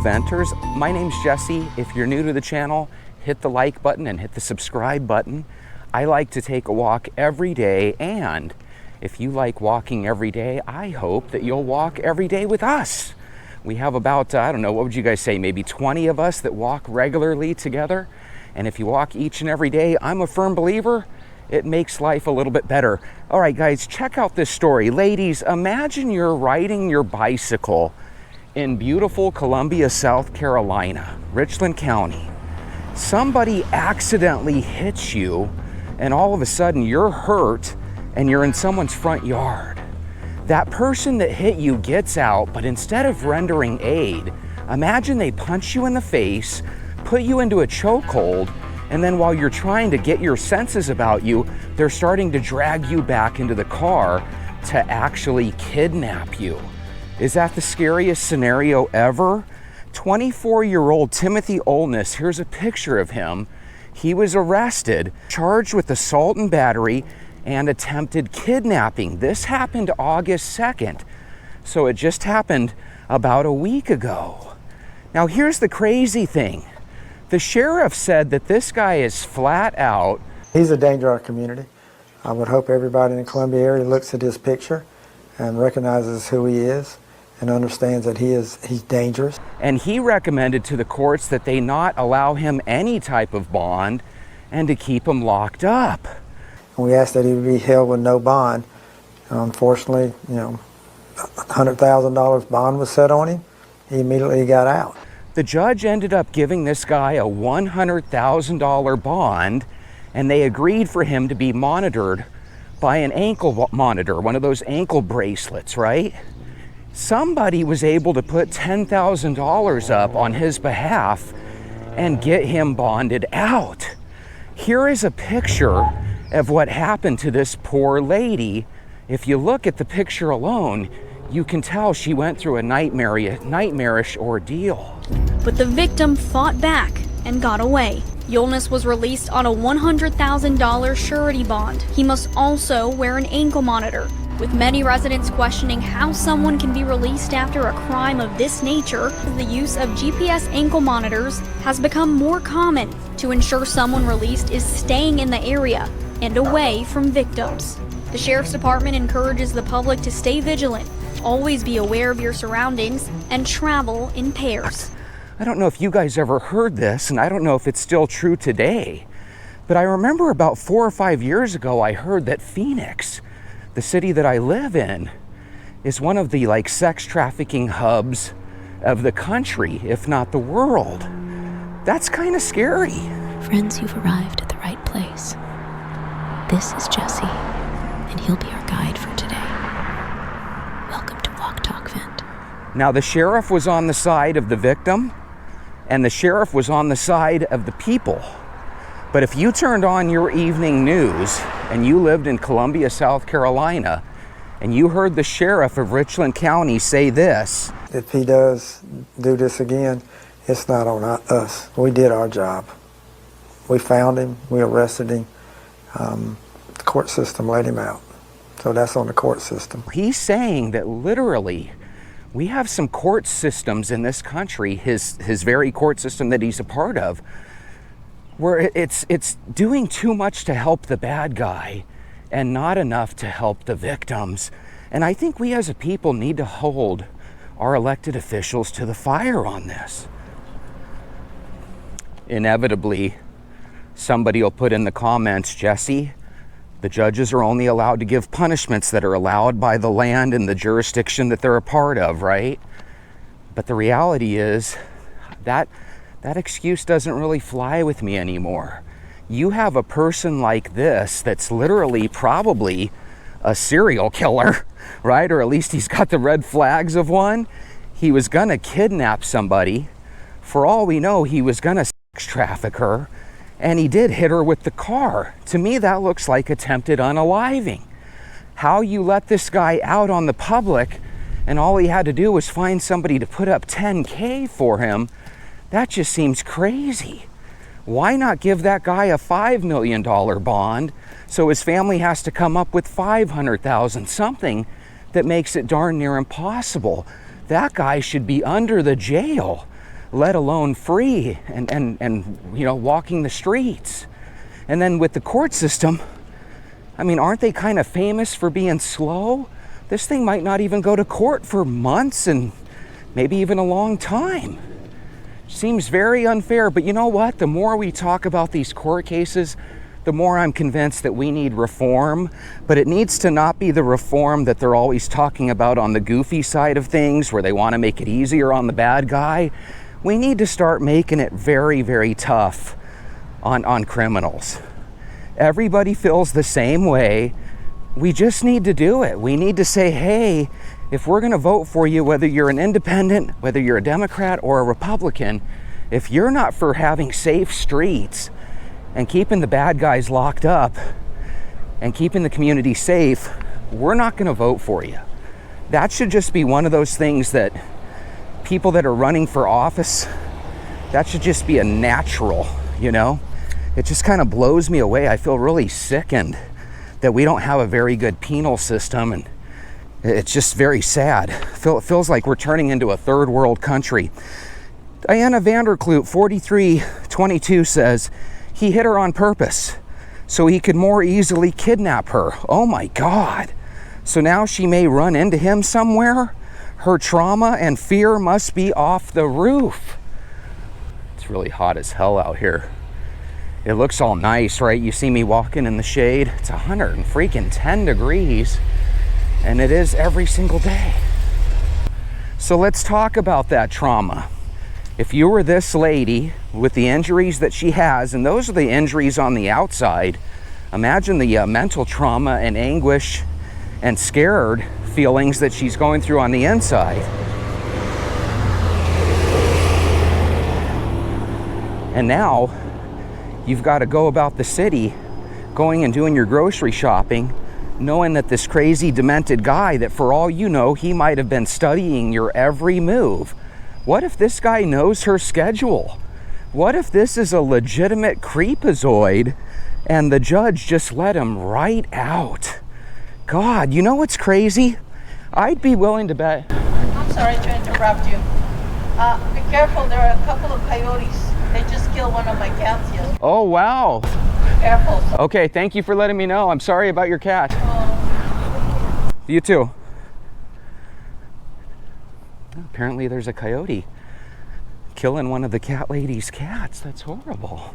Venters. My name's Jesse. If you're new to the channel, hit the like button and hit the subscribe button. I like to take a walk every day, and if you like walking every day, I hope that you'll walk every day with us. We have about, I don't know, what would you guys say, maybe 20 of us that walk regularly together. And if you walk each and every day, I'm a firm believer, it makes life a little bit better. All right, guys, check out this story. Ladies, imagine you're riding your bicycle in beautiful Columbia, South Carolina, Richland County. Somebody accidentally hits you, and all of a sudden you're hurt and you're in someone's front yard. That person that hit you gets out, but instead of rendering aid, imagine they punch you in the face, put you into a chokehold, and then while you're trying to get your senses about you, they're starting to drag you back into the car to actually kidnap you. Is that the scariest scenario ever? 24-year-old Timothy Olness, here's a picture of him. He was arrested, charged with assault and battery and attempted kidnapping. This happened August 2nd, so it just happened about a week ago. Now here's the crazy thing. The sheriff said that this guy is flat out. He's a danger to our community. I would hope everybody in the Columbia area looks at his picture and recognizes who he is and understands that he's dangerous. And he recommended to the courts that they not allow him any type of bond and to keep him locked up. And we asked that he be held with no bond. Unfortunately, $100,000 bond was set on him. He immediately got out. The judge ended up giving this guy a $100,000 bond, and they agreed for him to be monitored by an ankle monitor, one of those ankle bracelets, right? Somebody was able to put $10,000 up on his behalf and get him bonded out. Here is a picture of what happened to this poor lady. If you look at the picture alone, you can tell she went through a nightmarish ordeal. But the victim fought back and got away. Olness was released on a $100,000 surety bond. He must also wear an ankle monitor, with many residents questioning how someone can be released after a crime of this nature. The use of GPS ankle monitors has become more common to ensure someone released is staying in the area and away from victims. The Sheriff's Department encourages the public to stay vigilant, always be aware of your surroundings, and travel in pairs. I don't know if you guys ever heard this, and I don't know if it's still true today, but I remember about 4 or 5 years ago, I heard that Phoenix, the city that I live in, is one of the sex trafficking hubs of the country, if not the world. That's kind of scary. Friends, you've arrived at the right place. This is Jesse, and he'll be our guide for today. Welcome to Walk Talk Vent. Now, the sheriff was on the side of the victim, and the sheriff was on the side of the people. But if you turned on your evening news and you lived in Columbia, South Carolina, and you heard the sheriff of Richland County say this: if he does do this again, it's not on us. We did our job. We found him, we arrested him, the court system let him out. So that's on the court system. He's saying that literally we have some court systems in this country, his very court system that he's a part of, where it's doing too much to help the bad guy and not enough to help the victims. And I think we as a people need to hold our elected officials to the fire on this. Inevitably, somebody will put in the comments, Jesse, the judges are only allowed to give punishments that are allowed by the land and the jurisdiction that they're a part of, right? But the reality is that excuse doesn't really fly with me anymore. You have a person like this that's literally probably a serial killer, right? Or at least he's got the red flags of one. He was gonna kidnap somebody. For all we know, he was gonna sex traffic her. And he did hit her with the car. To me, that looks like attempted unaliving. How you let this guy out on the public and all he had to do was find somebody to put up $10K for him, that just seems crazy. Why not give that guy a $5 million bond so his family has to come up with $500,000, something that makes it darn near impossible? That guy should be under the jail. let alone free and you know, walking the streets. And then with the court system, I mean, aren't they kind of famous for being slow? This thing might not even go to court for months and maybe even a long time. Seems very unfair, but you know what? The more we talk about these court cases, the more I'm convinced that we need reform, but it needs to not be the reform that they're always talking about on the goofy side of things, where they want to make it easier on the bad guy. We need to start making it very, very tough on criminals. Everybody feels the same way. We just need to do it. We need to say, hey, if we're going to vote for you, whether you're an independent, whether you're a Democrat or a Republican, if you're not for having safe streets and keeping the bad guys locked up and keeping the community safe, we're not going to vote for you. That should just be one of those things that people that are running for office, that should just be a natural, you know? It just kind of blows me away. I feel really sickened that we don't have a very good penal system, and it's just very sad. It feels like we're turning into a third world country. Diana Vanderkloot, 4322, says he hit her on purpose so he could more easily kidnap her. Oh my God. So now she may run into him somewhere? Her trauma and fear must be off the roof. It's really hot as hell out here. It looks all nice, right? You see me walking in the shade. It's 110 degrees, and it is every single day. So let's talk about that trauma. If you were this lady with the injuries that she has, and those are the injuries on the outside, imagine the mental trauma and anguish and scared feelings that she's going through on the inside. And now you've got to go about the city, going and doing your grocery shopping, knowing that this crazy demented guy, that for all you know, he might have been studying your every move. What if this guy knows her schedule? What if this is a legitimate creepazoid and the judge just let him right out? God, you know what's crazy? I'd be willing to bet. I'm sorry to interrupt you. Be careful, there are a couple of coyotes. They just killed one of my cats here. Oh, wow. Be careful. Okay, thank you for letting me know. I'm sorry about your cat. You too. Apparently there's a coyote killing one of the cat lady's cats. That's horrible.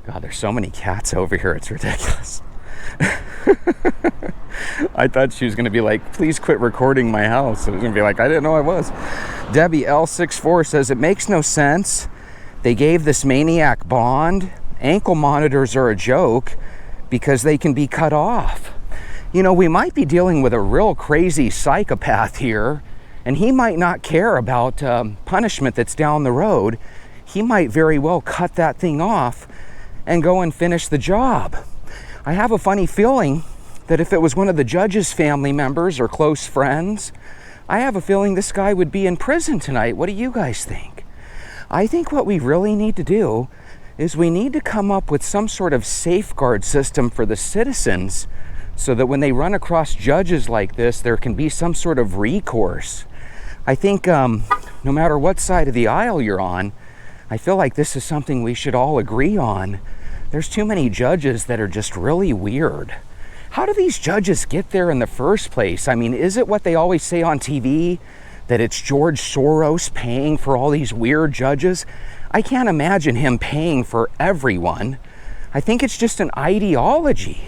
God, there's so many cats over here. It's ridiculous. I thought she was going to be like, please quit recording my house. I was going to be like, I didn't know I was. Debbie L64 says, it makes no sense. They gave this maniac bond. Ankle monitors are a joke because they can be cut off. You know, we might be dealing with a real crazy psychopath here, and he might not care about punishment that's down the road. He might very well cut that thing off and go and finish the job. I have a funny feeling that if it was one of the judge's family members or close friends, I have a feeling this guy would be in prison tonight. What do you guys think? I think what we really need to do is we need to come up with some sort of safeguard system for the citizens so that when they run across judges like this, there can be some sort of recourse. I think no matter what side of the aisle you're on, I feel like this is something we should all agree on. There's too many judges that are just really weird. How do these judges get there in the first place? I mean, is it what they always say on TV, that it's George Soros paying for all these weird judges? I can't imagine him paying for everyone. I think it's just an ideology.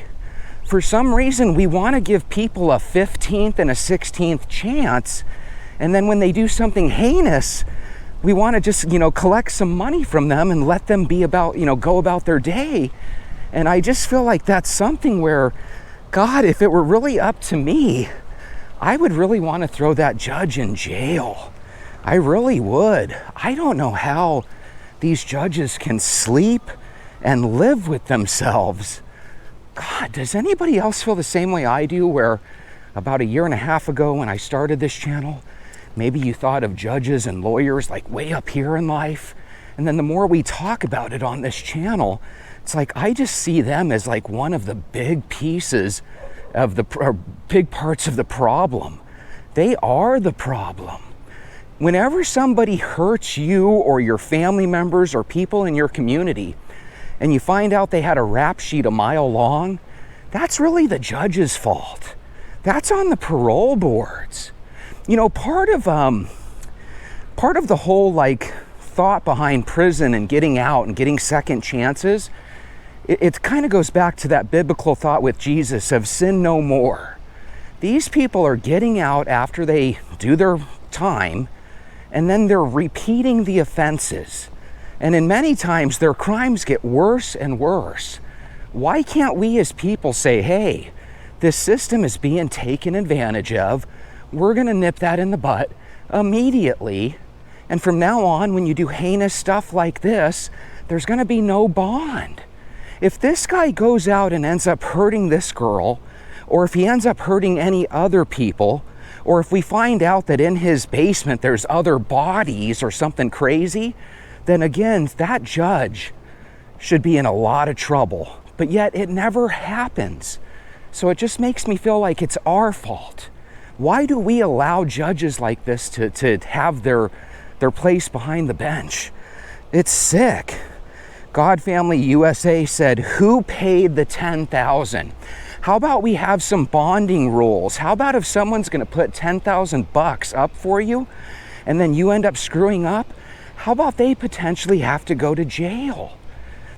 For some reason, we want to give people a 15th and a 16th chance, and then when they do something heinous, we want to just, collect some money from them and let them be about, go about their day. And I just feel like that's something where, God, if it were really up to me, I would really want to throw that judge in jail. I really would. I don't know how these judges can sleep and live with themselves. God, does anybody else feel the same way I do, where about a year and a half ago when I started this channel, maybe you thought of judges and lawyers like way up here in life, and then the more we talk about it on this channel, it's like I just see them as like one of the big pieces of big parts of the problem. They are the problem. Whenever somebody hurts you or your family members or people in your community, and you find out they had a rap sheet a mile long, that's really the judge's fault. That's on the parole boards. You know, part of the whole like thought behind prison and getting out and getting second chances, it kind of goes back to that biblical thought with Jesus of sin no more. These people are getting out after they do their time, and then they're repeating the offenses. And in many times, their crimes get worse and worse. Why can't we as people say, hey, this system is being taken advantage of. We're going to nip that in the butt immediately. And from now on, when you do heinous stuff like this, there's going to be no bond. If this guy goes out and ends up hurting this girl, or if he ends up hurting any other people, or if we find out that in his basement there's other bodies or something crazy, then again, that judge should be in a lot of trouble. But yet it never happens. So it just makes me feel like it's our fault. Why do we allow judges like this to have their place behind the bench? It's sick. God Family USA said, who paid the $10,000? How about we have some bonding rules? How about if someone's going to put $10,000 up for you and then you end up screwing up? How about they potentially have to go to jail?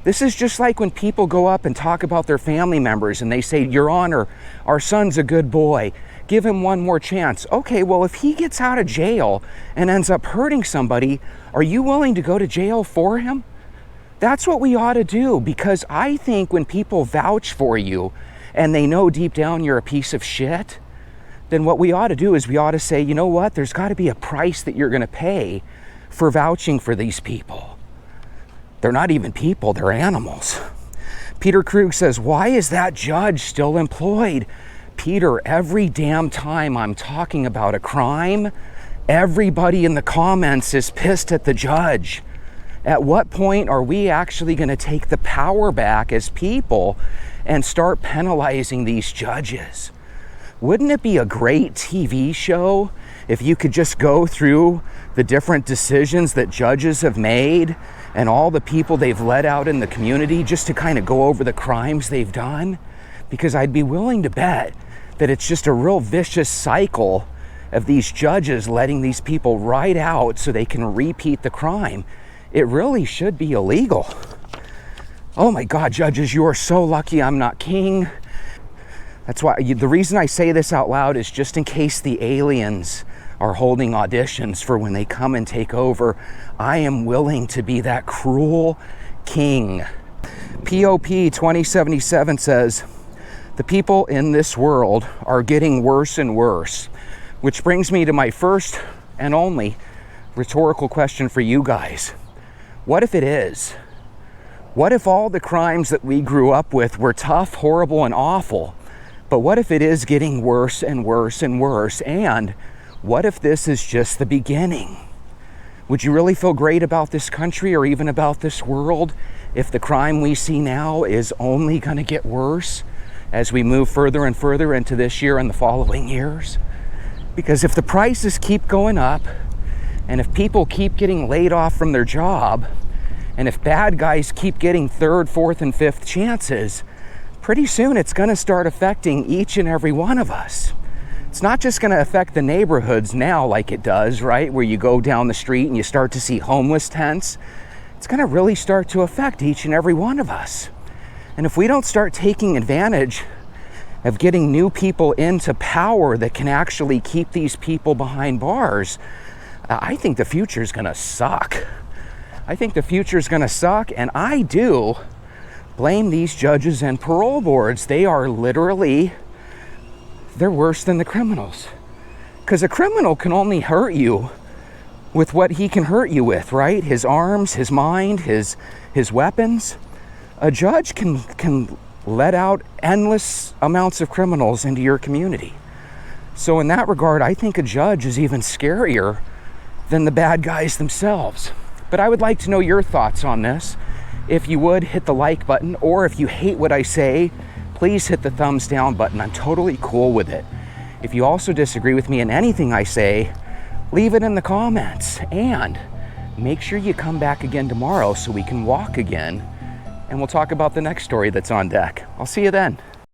This is just like when people go up and talk about their family members and they say, Your Honor, our son's a good boy. Give him one more chance. Okay, well, if he gets out of jail and ends up hurting somebody, are you willing to go to jail for him? That's what we ought to do, because I think when people vouch for you and they know deep down you're a piece of shit, then what we ought to do is we ought to say, you know what, there's got to be a price that you're going to pay for vouching for these people. They're not even people, they're animals. Peter Krug says, why is that judge still employed? Peter, every damn time I'm talking about a crime, everybody in the comments is pissed at the judge. At what point are we actually going to take the power back as people and start penalizing these judges? Wouldn't it be a great TV show if you could just go through the different decisions that judges have made and all the people they've let out in the community just to kind of go over the crimes they've done? Because I'd be willing to bet that it's just a real vicious cycle of these judges letting these people ride out so they can repeat the crime. It really should be illegal. Oh my God, judges, you are so lucky I'm not king. That's why the reason I say this out loud is just in case the aliens are holding auditions for when they come and take over. I am willing to be that cruel king. POP 2077 says, the people in this world are getting worse and worse, which brings me to my first and only rhetorical question for you guys. What if it is? What if all the crimes that we grew up with were tough, horrible, and awful? But what if it is getting worse and worse and worse? And what if this is just the beginning? Would you really feel great about this country or even about this world if the crime we see now is only going to get worse as we move further and further into this year and the following years? Because if the prices keep going up, and if people keep getting laid off from their job, and if bad guys keep getting third, fourth, and fifth chances, pretty soon it's going to start affecting each and every one of us. It's not just going to affect the neighborhoods now like it does, right? Where you go down the street and you start to see homeless tents. It's going to really start to affect each and every one of us. And if we don't start taking advantage of getting new people into power that can actually keep these people behind bars, I think the future is going to suck. I think the future is going to suck, and I do blame these judges and parole boards. They are literally, they're worse than the criminals. Because a criminal can only hurt you with what he can hurt you with, right? His arms, his mind, his weapons. A judge can let out endless amounts of criminals into your community. So in that regard, I think a judge is even scarier than the bad guys themselves. But I would like to know your thoughts on this. If you would, hit the like button, or if you hate what I say, please hit the thumbs down button. I'm totally cool with it. If you also disagree with me in anything I say, leave it in the comments. And make sure you come back again tomorrow so we can walk again, and we'll talk about the next story that's on deck. I'll see you then.